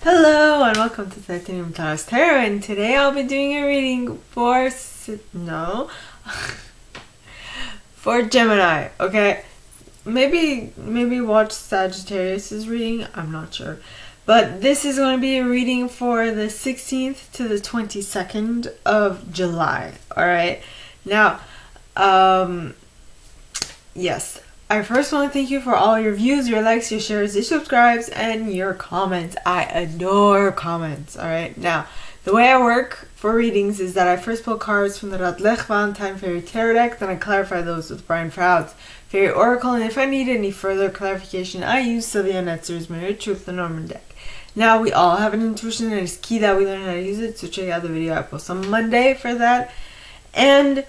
Hello and welcome to Titanium Taurus Tarot, and today I'll be doing a reading for for Gemini. Okay, maybe watch Sagittarius's reading. I'm not sure, but this is going to be a reading for the 16th to the 22nd of July. All right, now, yes. I first want to thank you for all your views, your likes, your shares, your subscribes, and your comments. I adore comments, alright? Now, the way I work for readings is that I first pull cards from the Radlech Valentine Fairy Tarot deck, then I clarify those with Brian Froud's Fairy Oracle, and if I need any further clarification, I use Sylvia Netzer's Mirror Truth, the Norman deck. Now, we all have an intuition, and it's key that we learn how to use it, so check out the video I post on Monday for that. And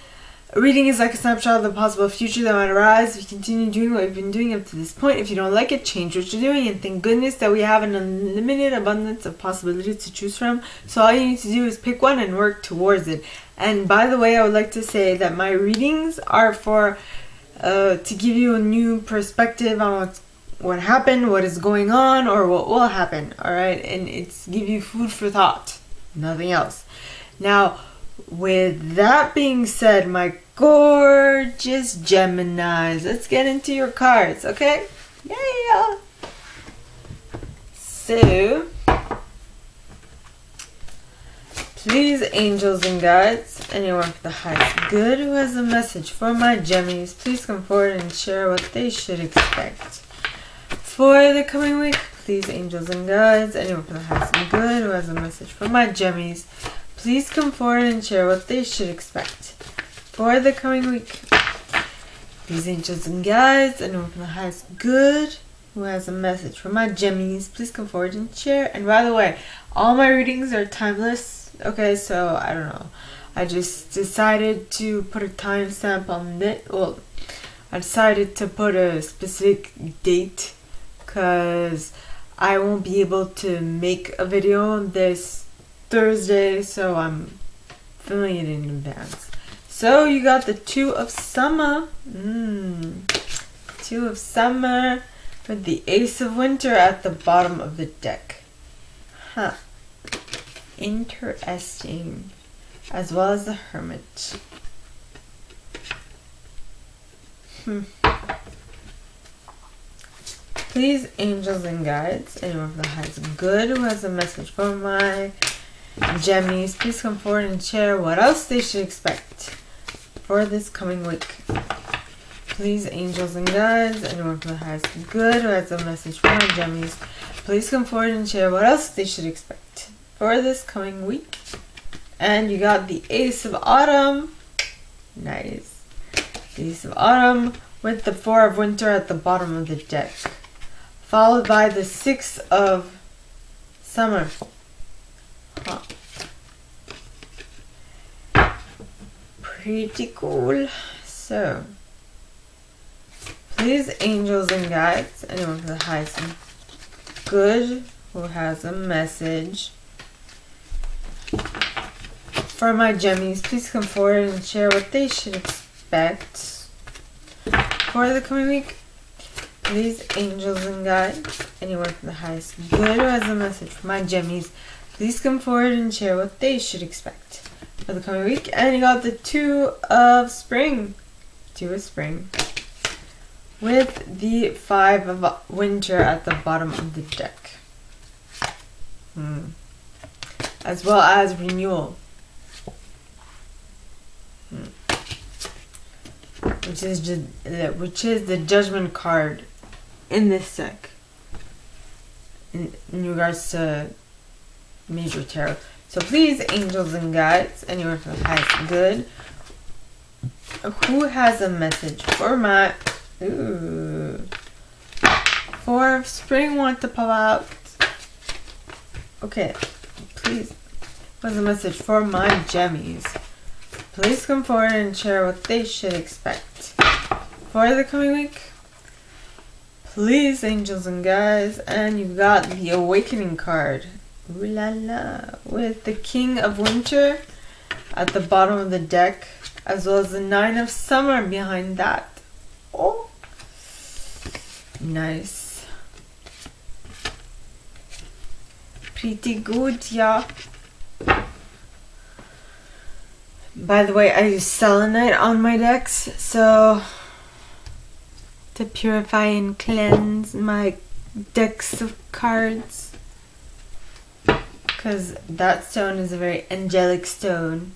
reading is like a snapshot of the possible future that might arise if you continue doing what you've been doing up to this point. If you don't like it, change what you're doing, and thank goodness that we have an unlimited abundance of possibilities to choose from. So all you need to do is pick one and work towards it. And by the way, I would like to say that my readings are for to give you a new perspective on what happened, what is going on, or what will happen. Alright, and it's give you food for thought, nothing else. Now, with that being said, my gorgeous Geminis, let's get into your cards, okay? Yeah! So, please, angels and guides, anyone for the highest good who has a message for my Gemmies, please come forward and share what they should expect. For the coming week, please, angels and guides, anyone for the highest good who has a message for my Gemmies, please come forward and share what they should expect for the coming week. These angels and guides, anyone from the highest good who has a message for my Gemmies, please come forward and share. And by the way, all my readings are timeless. Okay, so I don't know. I just decided to put a timestamp on it. Well, I decided to put a specific date because I won't be able to make a video this Thursday, so I'm filming it in advance. So you got the Two of Summer. Two of Summer with the Ace of Winter at the bottom of the deck. Huh. Interesting. As well as the Hermit. Please, angels and guides, anyone from the highest good who has a message for my Gemmies, please come forward and share what else they should expect for this coming week. Please, angels and guides, anyone from the highest good who has a message for my Gemmies, please come forward and share what else they should expect for this coming week. And you got the Ace of Autumn. Nice. The Ace of Autumn with the Four of Winter at the bottom of the deck, followed by the Six of Summer. Huh. Pretty cool. So, please, angels and guides, anyone from the highest good who has a message for my Gemmies, please come forward and share what they should expect for the coming week. Please, angels and guides, anyone from the highest good who has a message for my Gemmies, please come forward and share what they should expect for the coming week. And you got the Two of Spring. Two of Spring. With the Five of Winter at the bottom of the deck. As well as Renewal. Which is the Judgment card in this deck. In regards to Major Tarot. So please, angels and guides, anyone from the highest good who has a message for my Four of Spring want to pop out. Okay, please, what's a message for my Gemmies? Please come forward and share what they should expect for the coming week. Please, angels and guides, and you got the Awakening card. Ooh la la. With the King of Winter at the bottom of the deck, as well as the Nine of Summer behind that. Oh, nice. Pretty good, yeah. By the way, I use selenite on my decks, so to purify and cleanse my decks of cards, because that stone is a very angelic stone.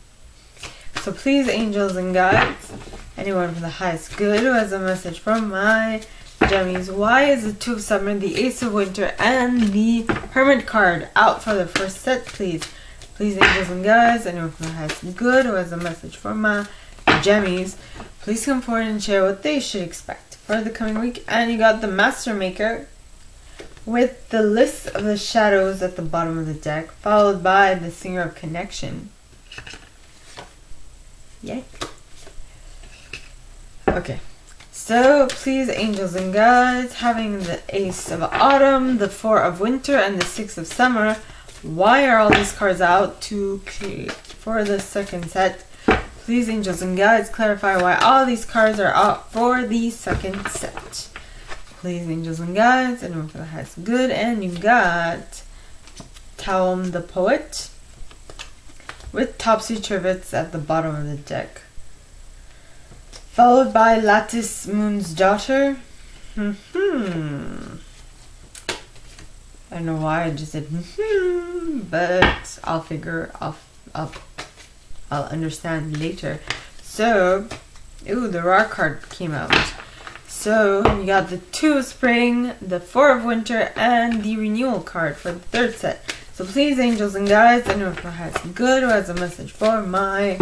So please, angels and guides, anyone for the highest good who has a message from my Gemmies. Why is the Two of Summer, the Ace of Winter, and the Hermit card out for the first set, please? Please, angels and guides, anyone from the highest good who has a message for my Gemmies, please come forward and share what they should expect for the coming week. And you got the Master Maker with the list of the shadows at the bottom of the deck, followed by the Singer of Connection. Yay. Okay. So, please, angels and guides, having the Ace of Autumn, the Four of Winter, and the Six of Summer, why are all these cards out for the second set? Please, angels and guides, clarify why all these cards are out for the second set. Please, angels and guides, anyone for the highest good. And you got Talm the Poet with Topsy Turvets at the bottom of the deck, followed by Lattice Moon's Daughter. I don't know why I just said but I'll understand later. So, the Raw card came out. So, you got the Two of Spring, the Four of Winter, and the Renewal card for the third set. So please, angels and guides, anyone who has good who has a message for my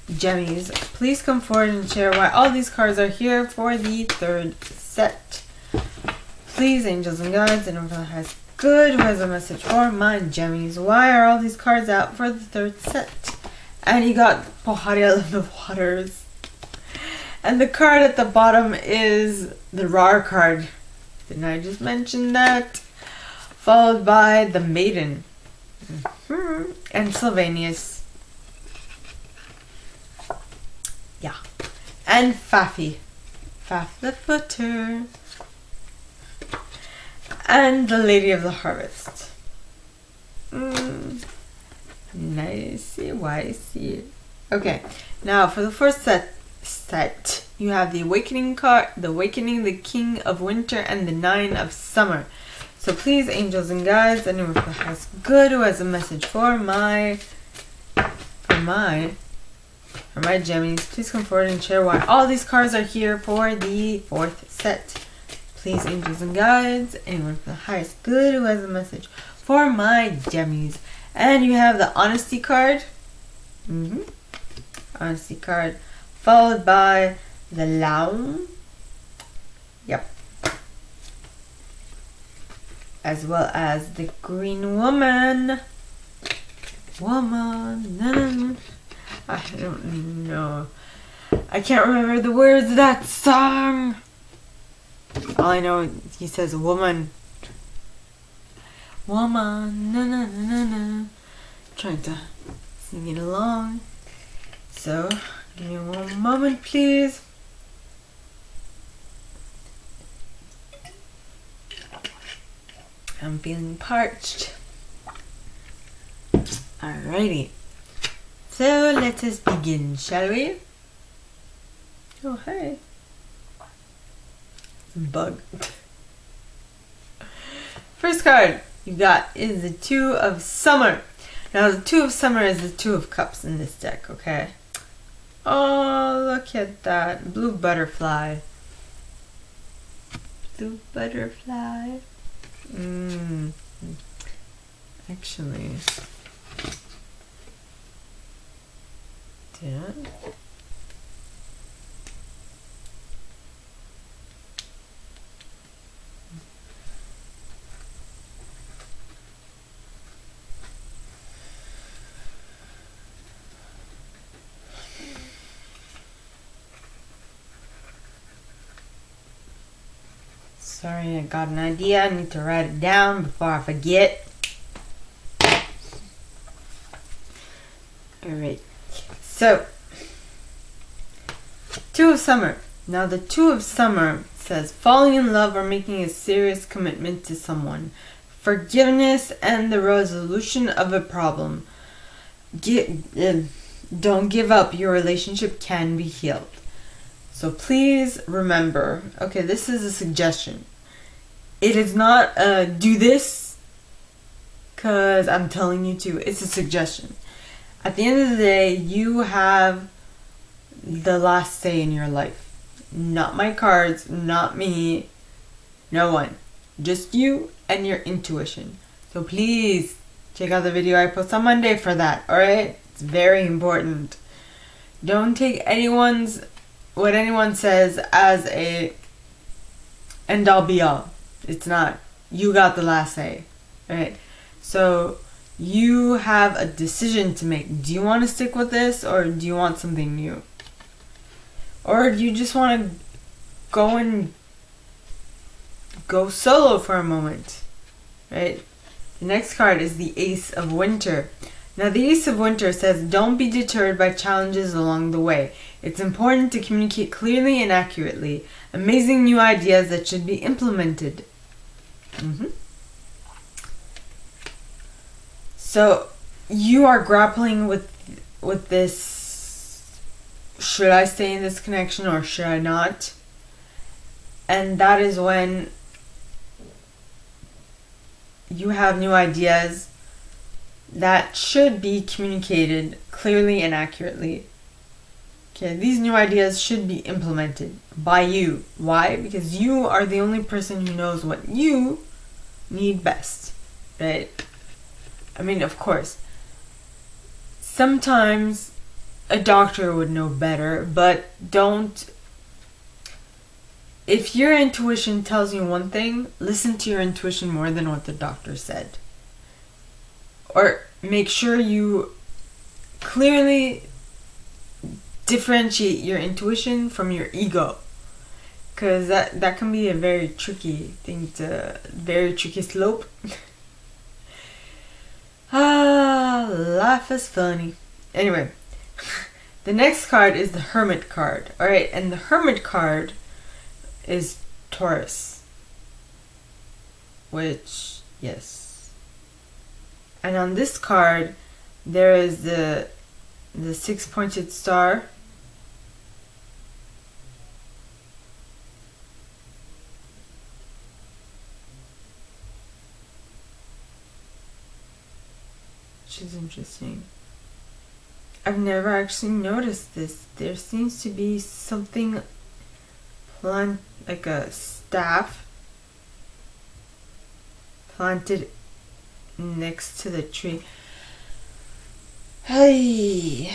Gemmies, please come forward and share why all these cards are here for the third set. Please, angels and guides, anyone who has good who has a message for my Gemmies, why are all these cards out for the third set? And you got Poharia of the Waters. And the card at the bottom is the Raw card. Didn't I just mention that? Followed by the Maiden. And Sylvanus. Yeah. And Faffy. Faff the Footer. And the Lady of the Harvest. Nice. I see. Okay. Now for the first set, you have the Awakening card, the Awakening, the King of Winter, and the Nine of Summer. So please, angels and guides, anyone who has good who has a message for my Gemmies, please come forward and share why all these cards are here for the fourth set. Please, angels and guides, anyone for the highest good who has a message for my Gemmies. And you have the Honesty card. Honesty card. Followed by the Laum. Yep. As well as the Green Woman. I don't know. I can't remember the words of that song. All I know, he says woman. Woman, trying to sing it along. So, give me one moment, please. I'm feeling parched. Alrighty. So, let us begin, shall we? Oh, hey. Bug. First card you got is the Two of Summer. Now, the Two of Summer is the Two of Cups in this deck, okay? Oh, look at that. Blue butterfly. Blue butterfly. Actually. Yeah. Sorry, I got an idea. I need to write it down before I forget. Alright. So, Two of Summer. Now, the Two of Summer says falling in love or making a serious commitment to someone, forgiveness and the resolution of a problem. Don't give up. Your relationship can be healed. So please remember, okay, this is a suggestion. It is not a do this because I'm telling you to. It's a suggestion. At the end of the day, you have the last say in your life. Not my cards, not me, no one. Just you and your intuition. So please check out the video I post on Monday for that, alright? It's very important. Don't take what anyone says as a end all be all. It's not. You got the last say, alright? So you have a decision to make. Do you want to stick with this or do you want something new? Or do you just want to go solo for a moment, right? The next card is the Ace of Winter. Now the Ace of Winter says, don't be deterred by challenges along the way. It's important to communicate clearly and accurately. Amazing new ideas that should be implemented. So you are grappling with this. Should I stay in this connection or should I not? And that is when you have new ideas that should be communicated clearly and accurately. Okay, these new ideas should be implemented by you. Why? Because you are the only person who knows what you need best, right? I mean, of course, sometimes a doctor would know better, but if your intuition tells you one thing, listen to your intuition more than what the doctor said. Or make sure you clearly differentiate your intuition from your ego. Because that can be a very tricky very tricky slope. Life is funny. Anyway, the next card is the Hermit card. Alright, and the Hermit card is Taurus. Which, yes. And on this card, there is the 6-pointed star. Which is interesting. I've never actually noticed this. There seems to be something like a staff planted next to the tree. Hey.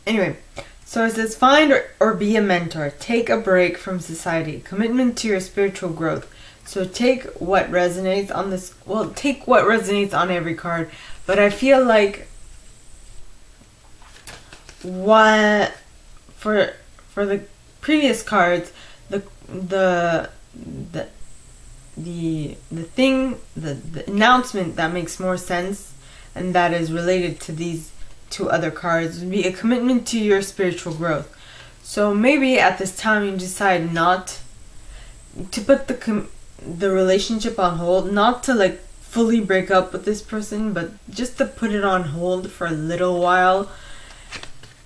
Anyway, so it says find or be a mentor. Take a break from society. Commitment to your spiritual growth. So take what resonates on this. Well, take what resonates on every card. But I feel like for the previous cards, the announcement that makes more sense and that is related to these two other cards would be a commitment to your spiritual growth. So maybe at this time you decide not to put the relationship on hold, not to like fully break up with this person, but just to put it on hold for a little while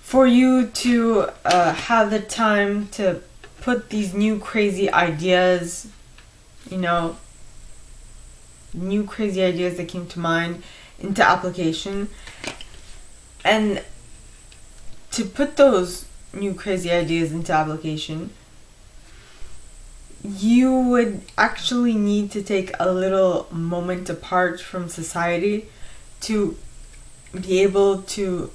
for you to have the time to put these new crazy ideas, new crazy ideas that came to mind into application. And to put those new crazy ideas into application, you would actually need to take a little moment apart from society to be able to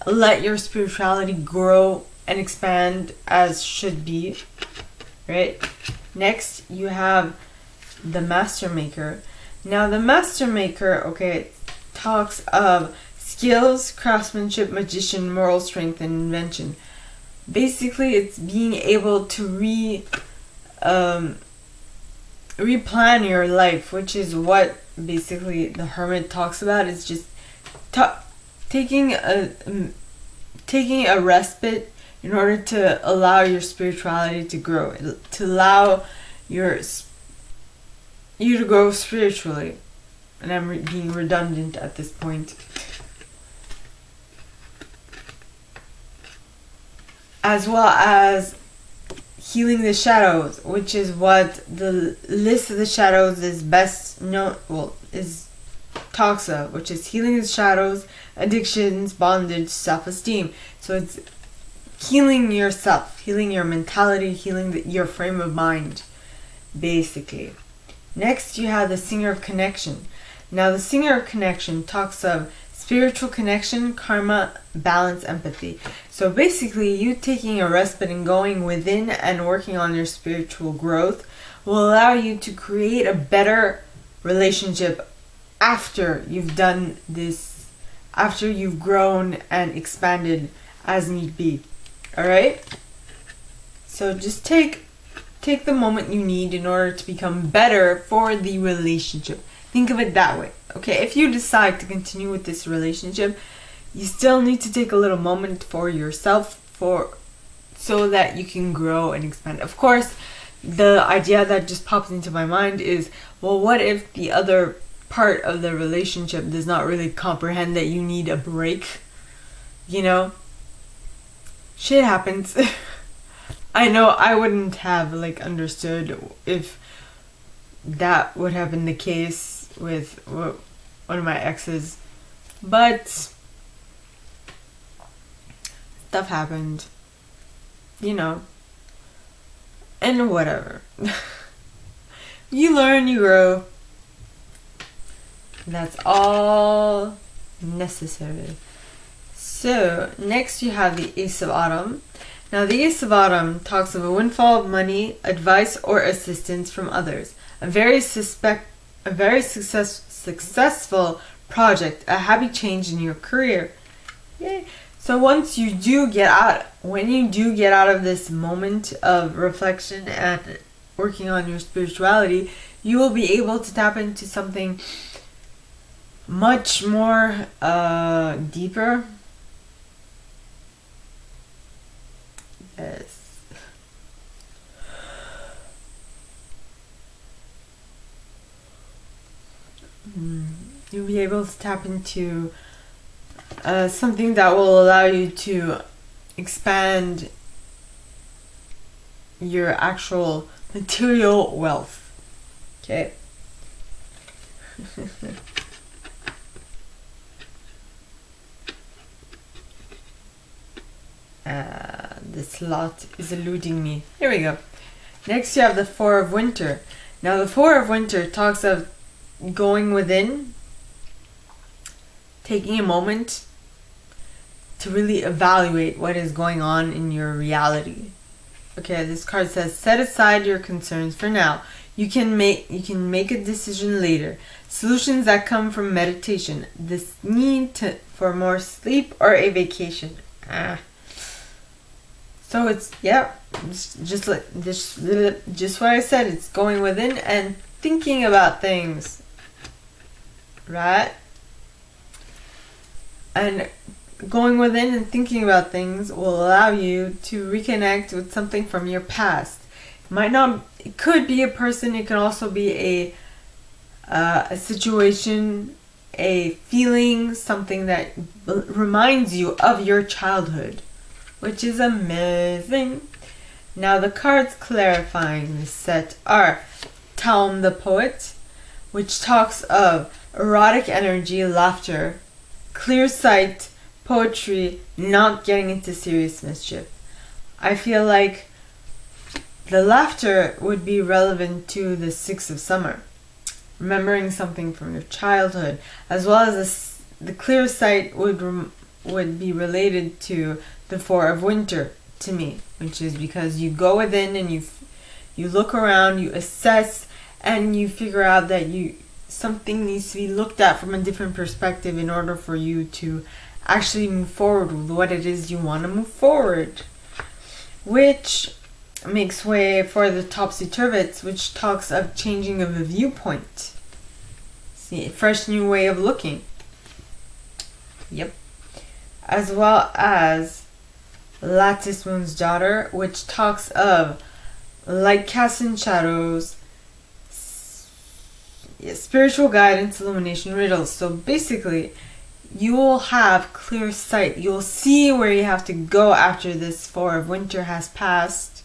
let your spirituality grow and expand as should be, right? Next, you have the Master Maker. Now, the Master Maker, okay, talks of skills, craftsmanship, magician, moral strength, and invention. Basically, it's being able to replan your life, which is what basically the Hermit talks about. It's just taking a respite in order to allow your spirituality to grow, to allow you to grow spiritually. And I'm being redundant at this point. As well as healing the shadows, which is what the list of the shadows is best known, talks of, which is healing the shadows, addictions, bondage, self-esteem. So it's healing yourself, healing your mentality, healing your frame of mind, basically. Next, you have the Singer of Connection. Now, the Singer of Connection talks of spiritual connection, karma, balance, empathy. So basically, you taking a respite and going within and working on your spiritual growth will allow you to create a better relationship after you've done this, after you've grown and expanded as need be. Alright? So just take the moment you need in order to become better for the relationship. Think of it that way. Okay, if you decide to continue with this relationship, you still need to take a little moment for yourself so that you can grow and expand. Of course, the idea that just pops into my mind is, well, what if the other part of the relationship does not really comprehend that you need a break? You know? Shit happens. I know I wouldn't have understood if that would have been the case with one of my exes, but stuff happened, and whatever. You learn, you grow. That's all necessary. So next you have the Ace of Autumn. Now, the Ace of Autumn talks of a windfall of money, advice, or assistance from others. A very successful project, a happy change in your career. Yay. So when you do get out of this moment of reflection and working on your spirituality, you will be able to tap into something much more deeper. Yes. You'll be able to tap into something that will allow you to expand your actual material wealth. Okay. This lot is eluding me. Here we go. Next you have the Four of Winter. Now the Four of Winter talks of going within, taking a moment to really evaluate what is going on in your reality. Okay, this card says, set aside your concerns for now. You can make a decision later. Solutions that come from meditation. This need for more sleep or a vacation. So it's just what I said. It's going within and thinking about things, right? And going within and thinking about things will allow you to reconnect with something from your past. It could be a person. It can also be a situation, a feeling, something that reminds you of your childhood, which is amazing. Now the cards clarifying this set are Talm the Poet, which talks of erotic energy, laughter, clear sight, poetry, not getting into serious mischief. I feel like the laughter would be relevant to the Six of Summer, remembering something from your childhood, as well as the clear sight would be related to the Four of Winter to me, which is because you go within and you look around, you assess, and you figure out that something needs to be looked at from a different perspective in order for you to actually move forward with what it is you want to move forward, which makes way for the Topsy-Turvets, which talks of changing of a viewpoint. See, a fresh new way of looking. Yep. As well as Lattice Moon's Daughter, which talks of light cast in shadows, spiritual guidance, illumination, riddles. So basically, you will have clear sight. You'll see where you have to go after this 4 of winter has passed,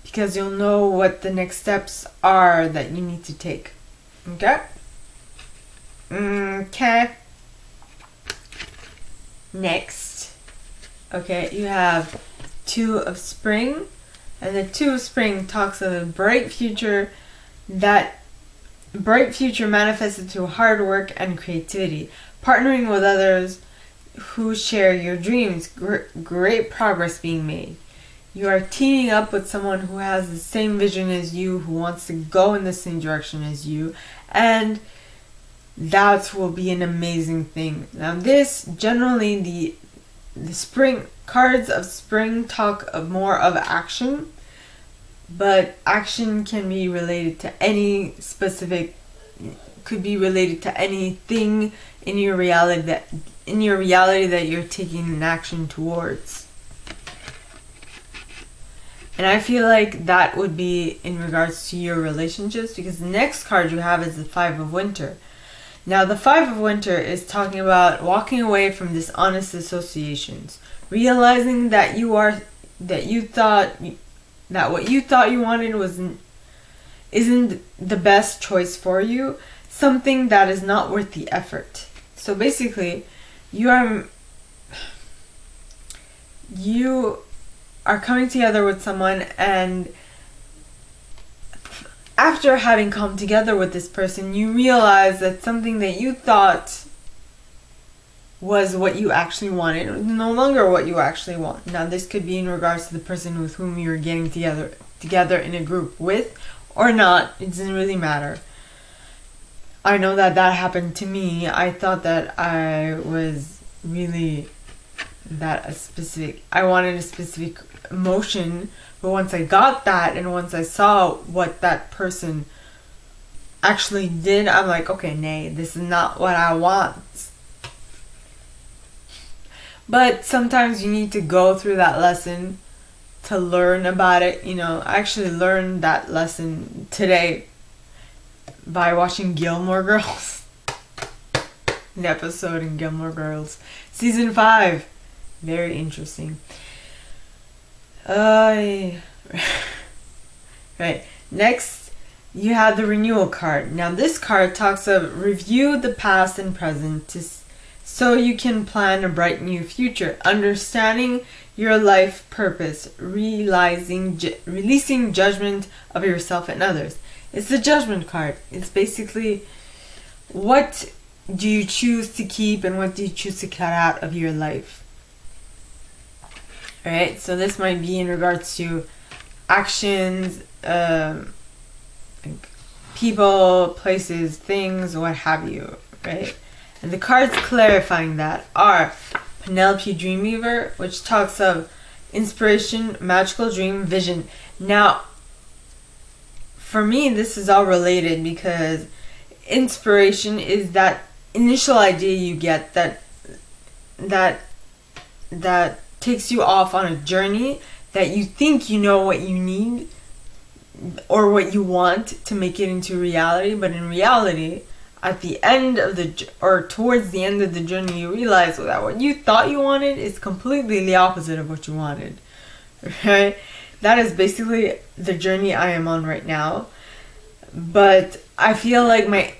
because you'll know what the next steps are that you need to take. Okay? Okay. Next. Okay, you have 2 of spring. And the 2 of spring talks of a bright future manifested through hard work and creativity. Partnering with others who share your dreams. Great progress being made. You are teaming up with someone who has the same vision as you, who wants to go in the same direction as you. And that will be an amazing thing. Now this, generally the spring cards of spring talk of more of action, but action can be related to any specific, could be related to anything in your reality that you're taking an action towards. And I feel like that would be in regards to your relationships, because the next card you have is the 5 of winter. Now the 5 of winter is talking about walking away from dishonest associations, realizing that what you thought you wanted isn't the best choice for you, something that is not worth the effort. So basically, you are coming together with someone, and after having come together with this person, you realize that something that you thought was what you actually wanted is no longer what you actually want. Now this could be in regards to the person with whom you're getting together in a group with or not. It doesn't really matter. I know that happened to me. I thought that I was really I wanted a specific emotion, but once I got that and once I saw what that person actually did, I'm like, okay, nay, this is not what I want. But sometimes you need to go through that lesson to learn about it. You know, I actually learned that lesson today by watching Gilmore Girls. An episode in Gilmore Girls. Season 5. Very interesting. Right. Next, you have the renewal card. Now this card talks of review the past and present so you can plan a bright new future, understanding your life purpose, releasing judgment of yourself and others. It's the judgment card. It's basically, what do you choose to keep and what do you choose to cut out of your life? Alright, so this might be in regards to actions, people, places, things, what have you, right? And the cards clarifying that are Penelope Dreamweaver, which talks of inspiration, magical dream, vision. Now, for me, this is all related because inspiration is that initial idea you get that takes you off on a journey that you think you know what you need or what you want to make it into reality, but in reality, at the end of towards the end of the journey, you realize that what you thought you wanted is completely the opposite of what you wanted. Right? That is basically the journey I am on right now. But I feel like my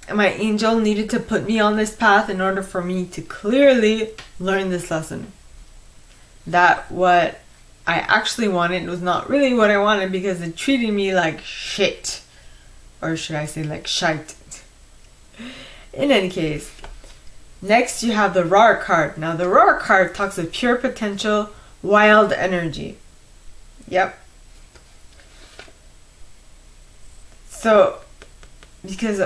angel needed to put me on this path in order for me to clearly learn this lesson. That what I actually wanted was not really what I wanted, because it treated me like shit. Or should I say like shite. In any case, next you have the Roar card. Now the Roar card talks of pure potential, wild energy. Yep. So, because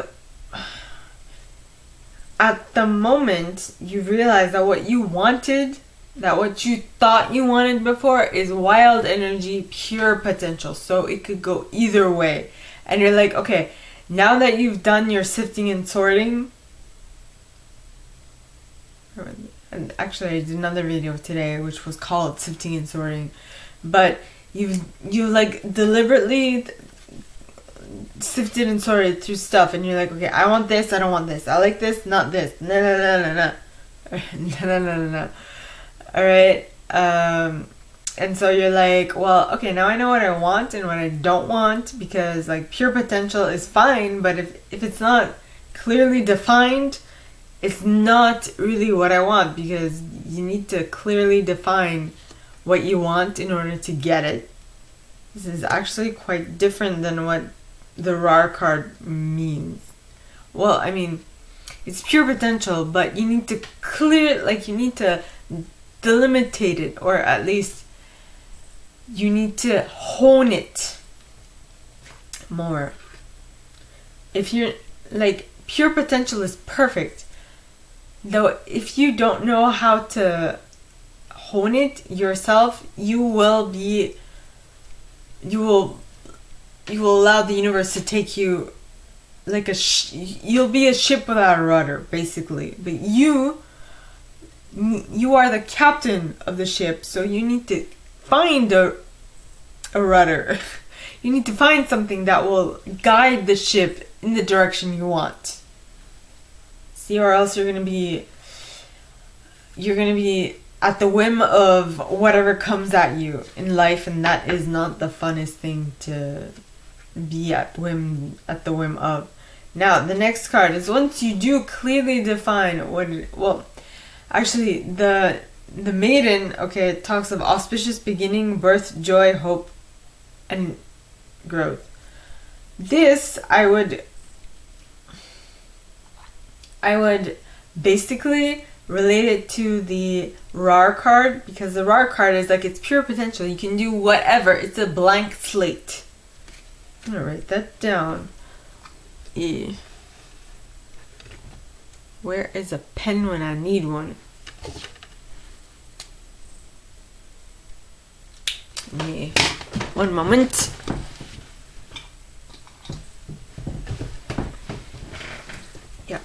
at the moment you realize that what you wanted, that what you thought you wanted before is wild energy, pure potential. So it could go either way. And you're like, okay, now that you've done your sifting and sorting, and actually I did another video today which was called sifting and sorting, but you like deliberately sifted and sorted through stuff, and you're like, okay, I want this, I don't want this, I like this, not this, no no no no no no no no no. All right, and so you're like, well, okay, now I know what I want and what I don't want, because like pure potential is fine, but if it's not clearly defined, it's not really what I want, because you need to clearly define what you want in order to get it. This is actually quite different than what the RAR card means. Well, I mean, it's pure potential, but you need to you need to delimitate it, or at least you need to hone it more. If you're like, pure potential is perfect, though if you don't know how to hone it yourself, you will allow the universe to take you like you'll be a ship without a rudder, basically. But you are the captain of the ship, so you need to find a rudder. You need to find something that will guide the ship in the direction you want. See, or else you're gonna be at the whim of whatever comes at you in life, and that is not the funnest thing to be at the whim of. Now, the next card is, once you do clearly define actually, the maiden, okay, it talks of auspicious beginning, birth, joy, hope, and growth. This, I would basically relate it to the RAR card, because the RAR card is like, it's pure potential. You can do whatever. It's a blank slate. I'm gonna write that down. Where is a pen when I need one? One moment. Yeah.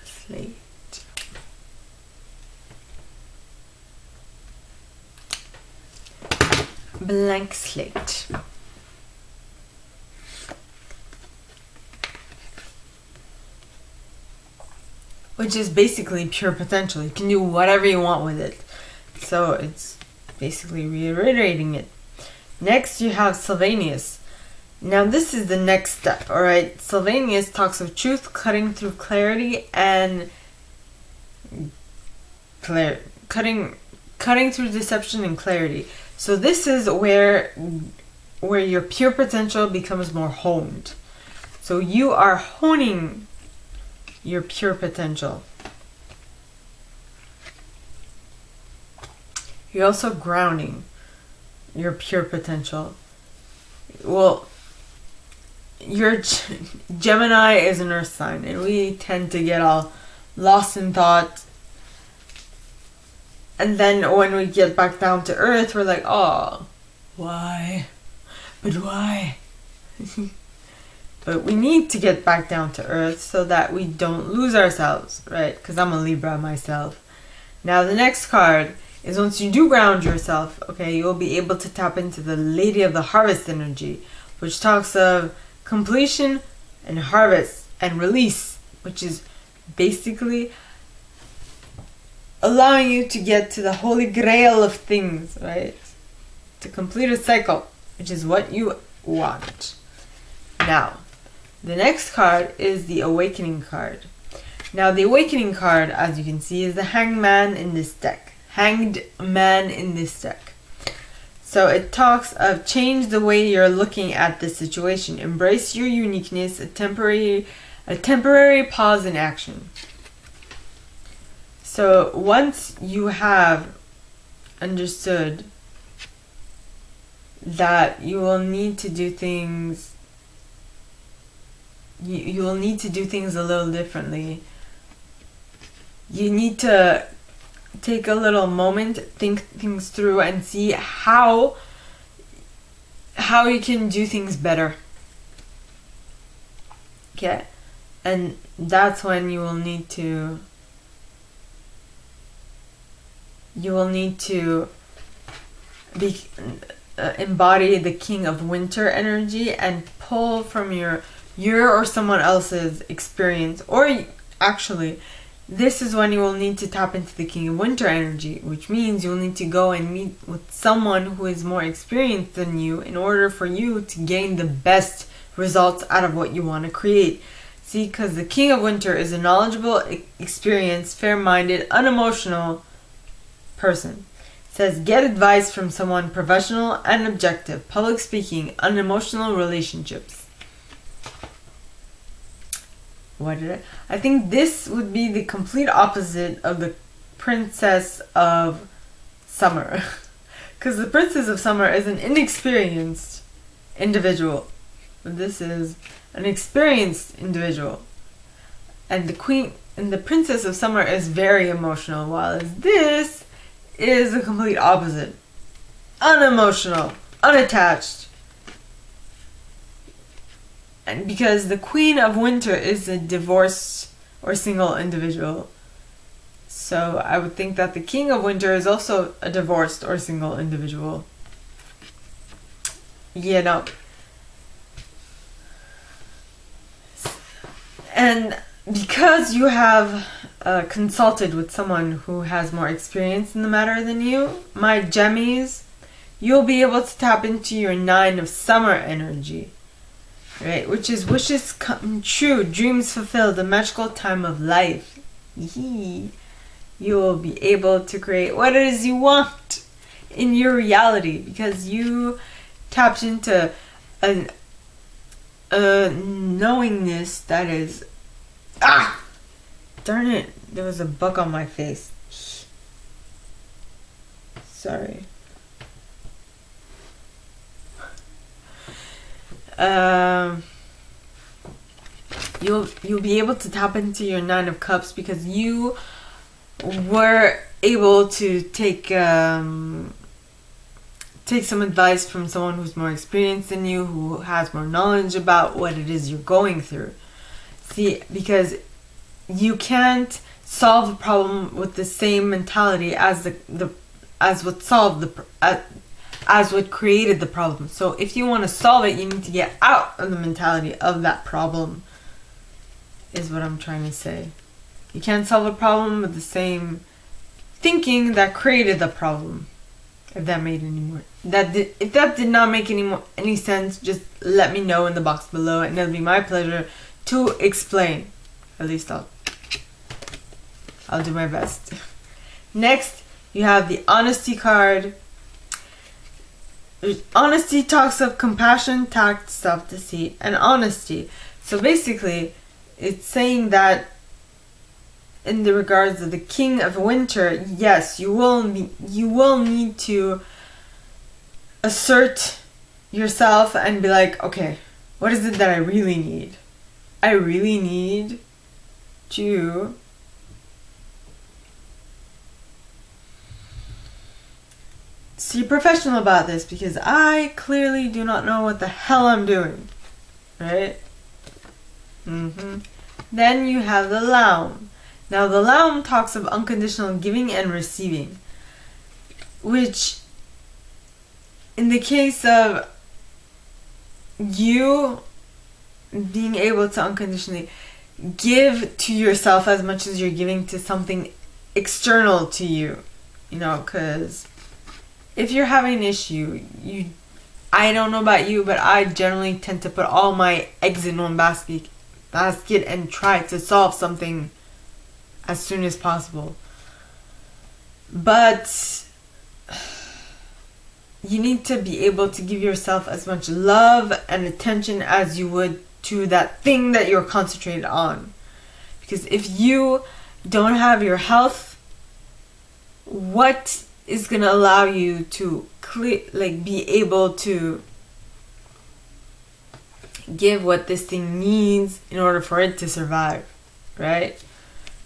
Slate. Blank slate. Which is basically pure potential. You can do whatever you want with it. So it's basically reiterating it. Next you have Sylvanus. Now this is the next step, alright? Sylvanus talks of truth cutting through clarity and cutting through deception and clarity. So this is where your pure potential becomes more honed. So you are honing your pure potential. You're also grounding your pure potential. Well, your Gemini is an earth sign, and we tend to get all lost in thought. And then when we get back down to earth, we're like, oh, why? But why? But we need to get back down to earth so that we don't lose ourselves, right? Because I'm a Libra myself. Now the next card is, once you do ground yourself, okay, you'll be able to tap into the Lady of the Harvest energy, which talks of completion and harvest and release, which is basically allowing you to get to the holy grail of things, right? To complete a cycle, which is what you want. Now, the next card is the Awakening card. Now, the Awakening card, as you can see, is the Hanged Man in this deck. So it talks of change the way you're looking at this situation. Embrace your uniqueness, a temporary pause in action. So once you have understood that you will need to do things, you will need to do things a little differently. You need to take a little moment, think things through, and see how you can do things better. Okay? And that's when you will need to embody the King of Winter energy and pull from your or someone else's experience. Or actually, this is when you will need to tap into the King of Winter energy, which means you'll need to go and meet with someone who is more experienced than you in order for you to gain the best results out of what you want to create. See, because the King of Winter is a knowledgeable, experienced, fair-minded, unemotional person. It says, get advice from someone professional and objective. Public speaking, unemotional relationships. I think this would be the complete opposite of the Princess of Summer. Because the Princess of Summer is an inexperienced individual. But this is an experienced individual. And the Princess of Summer is very emotional, while this is the complete opposite. Unemotional, unattached. And because the Queen of Winter is a divorced or single individual. So I would think that the King of Winter is also a divorced or single individual. And because you have consulted with someone who has more experience in the matter than you, my Gemmies, you'll be able to tap into your 9 of Summer energy. Right, which is wishes come true, dreams fulfilled, the magical time of life. You will be able to create what it is you want in your reality because you tapped into a knowingness that is... Darn it, there was a bug on my face. Sorry. You'll be able to tap into your 9 of Cups because you were able to take some advice from someone who's more experienced than you, who has more knowledge about what it is you're going through. See, because you can't solve a problem with the same mentality as what created the problem. So if you want to solve it, you need to get out of the mentality of that problem, is what I'm trying to say. You can't solve a problem with the same thinking that created the problem. If that made any more, if that did not make any sense, just let me know in the box below, and it'll be my pleasure to explain. At least I'll do my best. Next, you have the Honesty card. Honesty talks of compassion, tact, self-deceit, and honesty. So basically, it's saying that in the regards of the King of Winter, yes, you will need to assert yourself and be like, okay, what is it that I really need? I really need to be professional about this because I clearly do not know what the hell I'm doing. Right? Then you have the Laum. Now the Laum talks of unconditional giving and receiving, which in the case of you being able to unconditionally give to yourself as much as you're giving to something external to you, because if you're having an issue, I don't know about you, but I generally tend to put all my eggs in one basket and try to solve something as soon as possible. But you need to be able to give yourself as much love and attention as you would to that thing that you're concentrated on. Because if you don't have your health, what is going to allow you to be able to give what this thing needs in order for it to survive, right?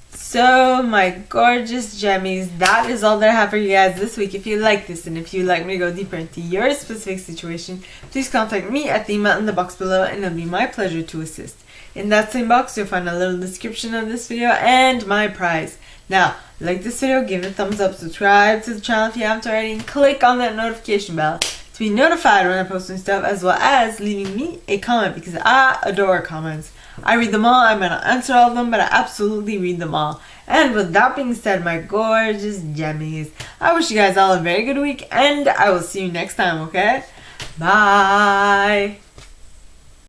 So my gorgeous gemmies, that is all that I have for you guys this week. If you like this and if you'd like me to go deeper into your specific situation, please contact me at the email in the box below and it'll be my pleasure to assist. In that same box you'll find a little description of this video and my prize. Now, like this video, give it a thumbs up, subscribe to the channel if you haven't already, and click on that notification bell to be notified when I post new stuff, as well as leaving me a comment because I adore comments. I read them all. I might not answer all of them, but I absolutely read them all. And with that being said, my gorgeous gemmies, I wish you guys all a very good week, and I will see you next time, okay? Bye!